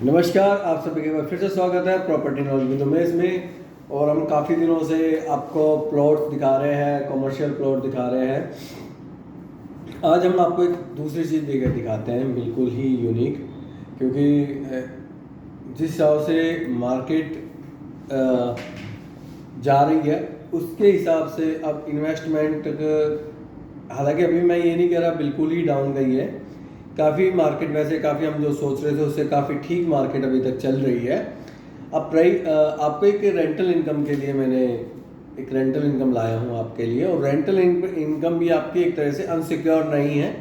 नमस्कार, आप सभी का फिर से स्वागत है प्रॉपर्टी नॉलेज विद उमेश में। और हम काफ़ी दिनों से आपको प्लॉट दिखा रहे हैं, कमर्शियल प्लॉट दिखा रहे हैं। आज हम आपको एक दूसरी चीज़ दिखाते हैं, बिल्कुल ही यूनिक। क्योंकि जिस हिसाब से मार्केट जा रही है उसके हिसाब से अब इन्वेस्टमेंट, हालांकि अभी मैं ये नहीं कह रहा बिल्कुल ही डाउन गई है, काफ़ी मार्केट वैसे काफ़ी हम जो सोच रहे थे उससे काफ़ी ठीक मार्केट अभी तक चल रही है। अब आपको एक रेंटल इनकम के लिए मैंने एक रेंटल इनकम लाया हूँ आपके लिए। और रेंटल इनकम भी आपकी एक तरह से अनसिक्योर नहीं है,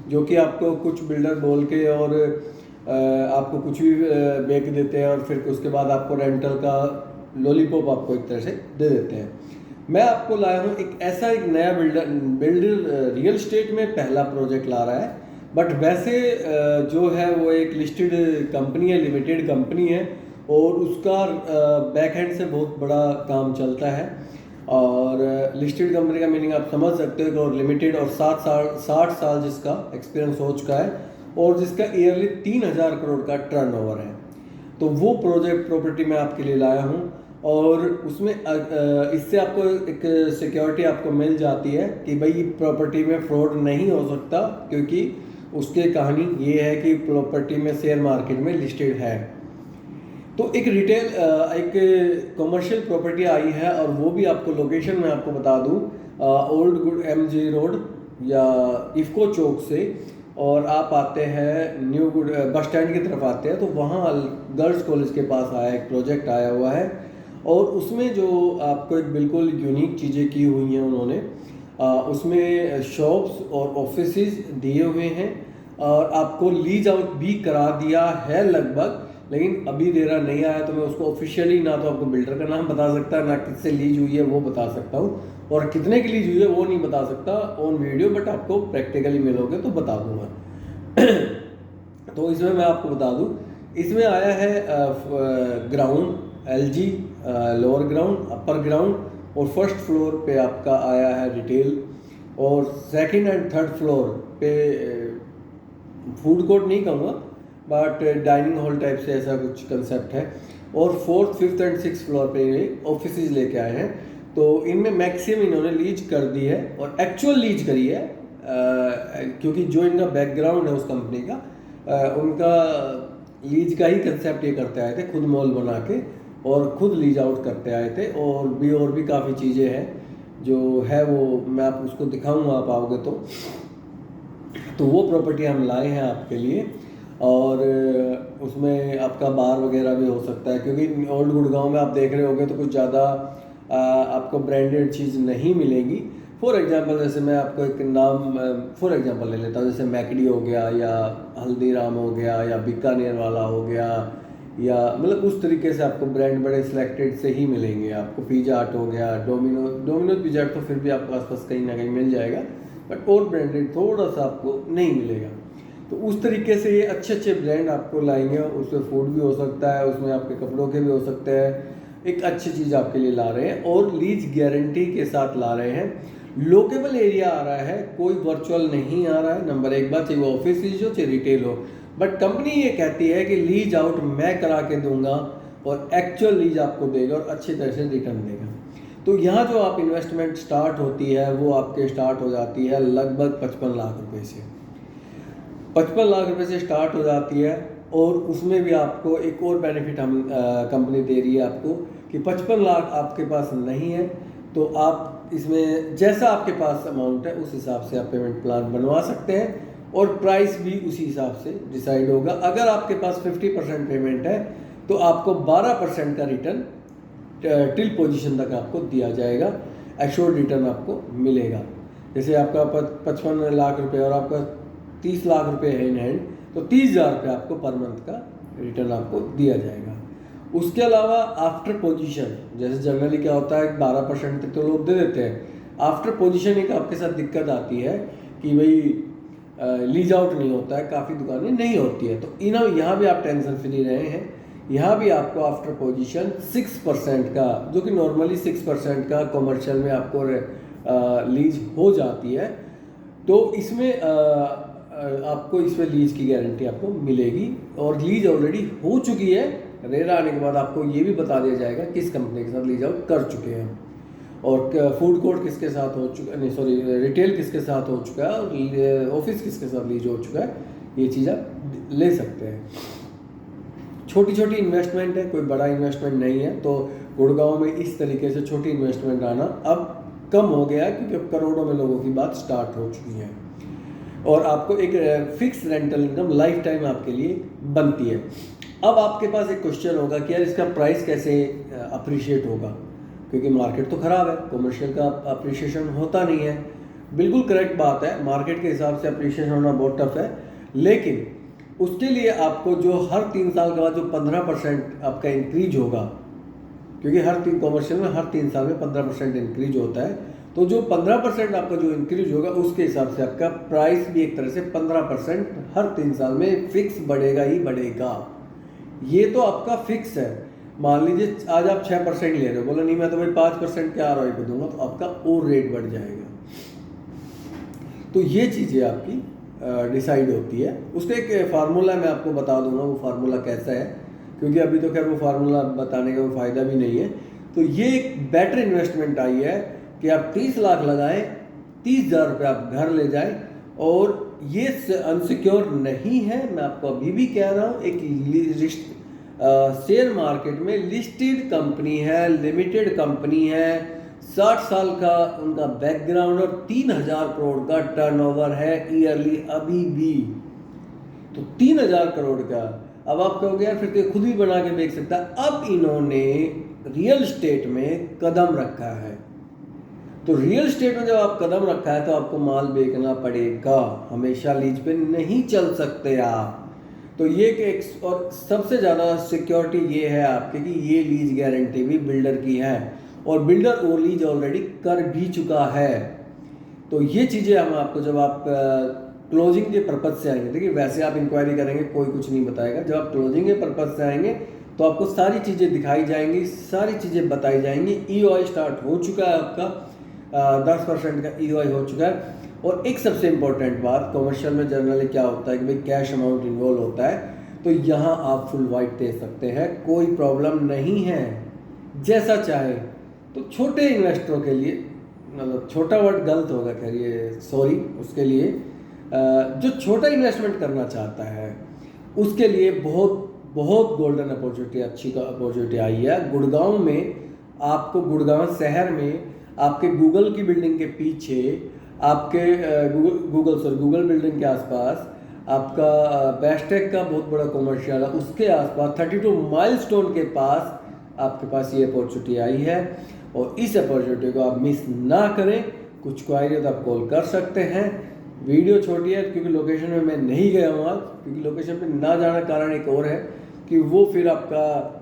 जो कि आपको कुछ बिल्डर बोल के और आपको कुछ भी बेच देते हैं और फिर उसके बाद आपको रेंटल का लॉलीपॉप आपको एक तरह से दे देते हैं। मैं आपको लाया हूँ एक नया बिल्डर रियल स्टेट में पहला प्रोजेक्ट ला रहा है। बट वैसे जो है वो एक लिस्टेड कंपनी है, लिमिटेड कंपनी है, और उसका बैक हैंड से बहुत बड़ा काम चलता है। और लिस्टेड कंपनी का मीनिंग आप समझ सकते हो, और लिमिटेड और 60 साल जिसका एक्सपीरियंस हो चुका है और जिसका ईयरली 3,000 करोड़ का टर्नओवर है। तो वो प्रोजेक्ट प्रॉपर्टी मैं आपके लिए लाया हूँ। और उसमें इससे आपको एक सिक्योरिटी आपको मिल जाती है कि भाई प्रॉपर्टी में फ्रॉड नहीं हो सकता, क्योंकि उसके कहानी ये है कि प्रॉपर्टी में शेयर मार्केट में लिस्टेड है। तो एक रिटेल एक कमर्शियल प्रॉपर्टी आई है, और वो भी आपको लोकेशन में आपको बता दूं, ओल्ड गुड MG रोड या इफ़को चौक से, और आप आते हैं न्यू गुड बस स्टैंड की तरफ आते हैं तो वहाँ गर्ल्स कॉलेज के पास आया एक प्रोजेक्ट आया हुआ है। और उसमें जो आपको एक बिल्कुल यूनिक चीज़ें की हुई हैं उन्होंने, उसमें शॉप्स और ऑफिसेज दिए हुए हैं, और आपको लीज आउट भी करा दिया है लगभग, लेकिन अभी रेरा नहीं आया। तो मैं उसको ऑफिशियली ना तो आपको बिल्डर का नाम बता सकता, ना किससे लीज हुई है वो बता सकता हूँ, और कितने की लीज हुई है वो नहीं बता सकता ऑन वीडियो, बट आपको प्रैक्टिकली मिलोगे तो बता दूंगा। तो इसमें मैं आपको बता दूं, इसमें आया है ground LG, lower ground, upper ground, और फर्स्ट फ्लोर पे आपका आया है रिटेल, और सेकंड एंड थर्ड फ्लोर पे फूड कोर्ट नहीं कहूँगा बट डाइनिंग हॉल टाइप से ऐसा कुछ कंसेप्ट है, और fourth fifth and six floor पे ऑफिस लेके आए हैं। तो इनमें मैक्सिमम इन्होंने लीज कर दी है, और एक्चुअल लीज करी है, क्योंकि जो इनका बैकग्राउंड है उस कंपनी का, उनका लीज का ही कंसेप्ट ये करते आए थे, खुद मॉल बना के और खुद लीज आउट करते आए थे। और भी काफ़ी चीज़ें हैं जो है, वो मैं आप उसको दिखाऊंगा आप आओगे तो वो प्रॉपर्टी हम लाए हैं आपके लिए। और उसमें आपका बार वगैरह भी हो सकता है, क्योंकि ओल्ड गुड़गांव में आप देख रहे होगे तो कुछ ज़्यादा आपको ब्रांडेड चीज़ नहीं मिलेगी। फॉर एग्जांपल जैसे मैं आपको एक नाम फॉर एग्जांपल ले लेता हूँ, जैसे मैकडी हो गया, या हल्दीराम हो गया, या बीकानेर वाला हो गया, या मतलब उस तरीके से आपको ब्रांड बड़े सिलेक्टेड से ही मिलेंगे। आपको पिज़्ज़ा हट हो गया, डोमिनोज पिज़्ज़ा हट तो फिर भी आपके आसपास कहीं ना कहीं मिल जाएगा, बट और ब्रांडेड थोड़ा सा आपको नहीं मिलेगा। तो उस तरीके से ये अच्छे ब्रांड आपको लाएंगे, उसमें फूड भी हो सकता है, उसमें आपके कपड़ों के भी हो सकते हैं। एक अच्छी चीज़ आपके लिए ला रहे हैं, और लीज गारंटी के साथ ला रहे हैं। लोकेबल एरिया आ रहा है, कोई वर्चुअल नहीं आ रहा है। नंबर एक बात, चाहे वो ऑफिस लीज हो चाहे रिटेल हो, बट कंपनी ये कहती है कि लीज आउट मैं करा के दूंगा, और एक्चुअल लीज आपको देगा और अच्छी तरह से रिटर्न देगा। तो यहाँ जो आप इन्वेस्टमेंट स्टार्ट होती है वो आपके स्टार्ट हो जाती है लगभग 55 लाख रुपए से। 55 लाख रुपए से स्टार्ट हो जाती है, और उसमें भी आपको एक और बेनिफिट हम कंपनी दे रही है आपको, कि 55 लाख आपके पास नहीं है तो आप इसमें जैसा आपके पास अमाउंट है उस हिसाब से आप पेमेंट प्लान बनवा सकते हैं, और प्राइस भी उसी हिसाब से डिसाइड होगा। अगर आपके पास 50% पेमेंट है तो आपको 12% का रिटर्न टिल पोजीशन तक आपको दिया जाएगा, एश्योर्ड रिटर्न आपको मिलेगा। जैसे आपका 55 लाख रुपए और आपका 30 लाख रुपए है इन हैंड, तो 30,000 रुपये आपको पर मंथ का रिटर्न आपको दिया जाएगा। उसके अलावा आफ्टर पोजीशन, जैसे जनरली क्या होता है 12% तक तो लोग दे देते हैं, आफ्टर पोजीशन एक आपके साथ दिक्कत आती है कि भाई लीज आउट नहीं होता है, काफ़ी दुकानें नहीं होती है। तो यहाँ भी आप टेंशन फ्री रहे हैं, यहाँ भी आपको आफ्टर पोजीशन 6% का, जो कि नॉर्मली 6% का कमर्शियल में आपको लीज हो जाती है। तो इसमें आपको इसमें लीज की गारंटी आपको मिलेगी। और लीज ऑलरेडी हो चुकी है, रेरा आने के बाद आपको ये भी बता दिया जाएगा किस कंपनी के साथ लीज आउट कर चुके हैं और फूड कोर्ट किसके साथ हो चुका, नहीं सॉरी, रिटेल किसके साथ हो चुका है और ऑफिस किसके साथ लीज हो चुका है, ये चीज़ आप ले सकते हैं। छोटी छोटी इन्वेस्टमेंट है, कोई बड़ा इन्वेस्टमेंट नहीं है। तो गुड़गांव में इस तरीके से छोटी इन्वेस्टमेंट आना अब कम हो गया क्योंकि अब करोड़ों में लोगों की बात स्टार्ट हो चुकी है और आपको एक fix rental income life time आपके लिए बनती है। अब आपके पास एक क्वेश्चन होगा कि यार इसका प्राइस कैसे अप्रिशिएट होगा, क्योंकि मार्केट तो ख़राब है, कमर्शियल का अप्रिशिएशन होता नहीं है। बिल्कुल करेक्ट बात है, मार्केट के हिसाब से अप्रिशिएशन होना बहुत टफ है, लेकिन उसके लिए आपको जो हर 3 साल के बाद जो 15% आपका इंक्रीज होगा, क्योंकि हर 3 कॉमर्शियल में हर 3 साल में 15% इंक्रीज होता है, तो जो 15% आपका जो इंक्रीज होगा उसके हिसाब से आपका प्राइस भी एक तरह से 15% हर 3 साल में फिक्स बढ़ेगा ही बढ़ेगा। ये तो आपका फिक्स है। मान लीजिए आज आप 6% ले रहे हो, बोला नहीं मैं तो भाई 5% के ROI पे दूंगा, तो आपका और रेट बढ़ जाएगा। तो ये चीज़ें आपकी डिसाइड होती है। उसका एक फार्मूला मैं आपको बता दूंगा, वो फार्मूला कैसा है, क्योंकि अभी तो खैर वो फार्मूला बताने का कोई फ़ायदा भी नहीं है। तो ये एक बेटर इन्वेस्टमेंट आई है कि आप 30 लाख लगाएं, 30,000 रुपये आप घर ले जाएं, और ये अनसिक्योर नहीं है, मैं आपको अभी भी कह रहा हूँ। एक शेयर मार्केट में लिस्टेड कंपनी है, लिमिटेड कंपनी है, 60 साल का उनका बैकग्राउंड और 3,000 करोड़ का टर्नओवर है ईयरली अभी भी। तो 3,000 करोड़ का, अब आप कहोगे यार फिर तो खुद भी बना के बेच सकता है। अब इन्होंने रियल स्टेट में कदम रखा है, तो रियल स्टेट में जब आप कदम रखा है तो आपको माल बेचना पड़ेगा, हमेशा लीज पे नहीं चल सकते आप। तो ये एक और सबसे ज़्यादा सिक्योरिटी ये है आपके कि ये लीज गारंटी भी बिल्डर की है और बिल्डर वो लीज ऑलरेडी कर भी चुका है। तो ये चीज़ें हम आपको जब आप क्लोजिंग के पर्पज़ से आएंगे, देखिए वैसे आप इंक्वायरी करेंगे कोई कुछ नहीं बताएगा, जब आप क्लोजिंग के पर्पज़ से आएंगे तो आपको सारी चीज़ें दिखाई जाएंगी, सारी चीज़ें बताई जाएंगी। EOI स्टार्ट हो चुका है आपका, 10% का EOI हो चुका है। और एक सबसे इम्पोर्टेंट बात, कमर्शियल में जनरली क्या होता है कि भाई कैश अमाउंट इन्वॉल्व होता है, तो यहाँ आप फुल वाइट दे सकते हैं, कोई प्रॉब्लम नहीं है, जैसा चाहे। तो छोटे इन्वेस्टरों के लिए, मतलब छोटा वर्ड गलत होगा खैर ये, सॉरी उसके लिए, जो छोटा इन्वेस्टमेंट करना चाहता है उसके लिए बहुत बहुत गोल्डन अपॉर्चुनिटी, अच्छी का अपॉर्चुनिटी आई है। गुड़गांव में आपको, गुड़गांव शहर में आपके गूगल की बिल्डिंग के पीछे, आपके गूगल बिल्डिंग के आसपास आपका बेस्टेक का बहुत बड़ा कॉमर्शियल है, उसके आसपास 32 माइलस्टोन के पास आपके पास ये अपॉर्चुनिटी आई है। और इस अपॉर्चुनिटी को आप मिस ना करें। कुछ क्वायरी तो आप कॉल कर सकते हैं। वीडियो छोटी है क्योंकि लोकेशन में मैं नहीं गया हूँ आज, क्योंकि लोकेशन पे ना जाने का कारण एक और है कि वो फिर आपका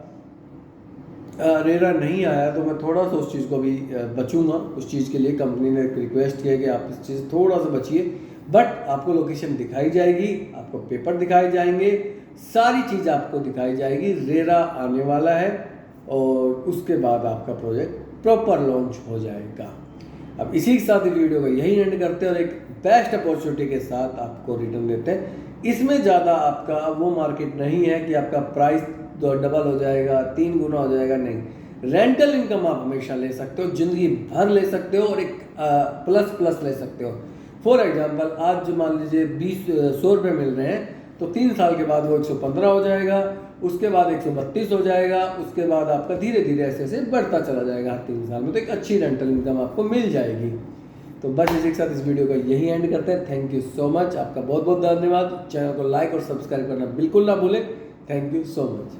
रेरा नहीं आया, तो मैं थोड़ा सा उस चीज़ को भी बचूंगा। उस चीज़ के लिए कंपनी ने रिक्वेस्ट किया कि आप इस चीज़ थोड़ा सा बचिए, बट आपको लोकेशन दिखाई जाएगी, आपको पेपर दिखाए जाएंगे, सारी चीज़ आपको दिखाई जाएगी। रेरा आने वाला है और उसके बाद आपका प्रोजेक्ट प्रॉपर लॉन्च हो जाएगा। अब इसी के साथ वीडियो को यही एंड करते हैं और एक बेस्ट अपॉर्चुनिटी के साथ आपको रिटर्न देते हैं। इसमें ज़्यादा आपका वो मार्केट नहीं है कि आपका प्राइस डबल हो जाएगा, 3 गुना हो जाएगा, नहीं। रेंटल इनकम आप हमेशा ले सकते हो, ज़िंदगी भर ले सकते हो और एक प्लस ले सकते हो। फॉर एग्जांपल आज जो मान लीजिए 100 रुपये मिल रहे हैं, तो 3 साल के बाद वो 115 हो जाएगा, उसके बाद 132 हो जाएगा, उसके बाद आपका धीरे धीरे ऐसे ऐसे बढ़ता चला जाएगा हर 3 साल में। तो एक अच्छी रेंटल इनकम आपको मिल जाएगी। तो बस इसी के साथ इस वीडियो को यही एंड करते हैं। थैंक यू सो मच, आपका बहुत बहुत धन्यवाद। चैनल को लाइक और सब्सक्राइब करना बिल्कुल ना भूलें। Thank you so much.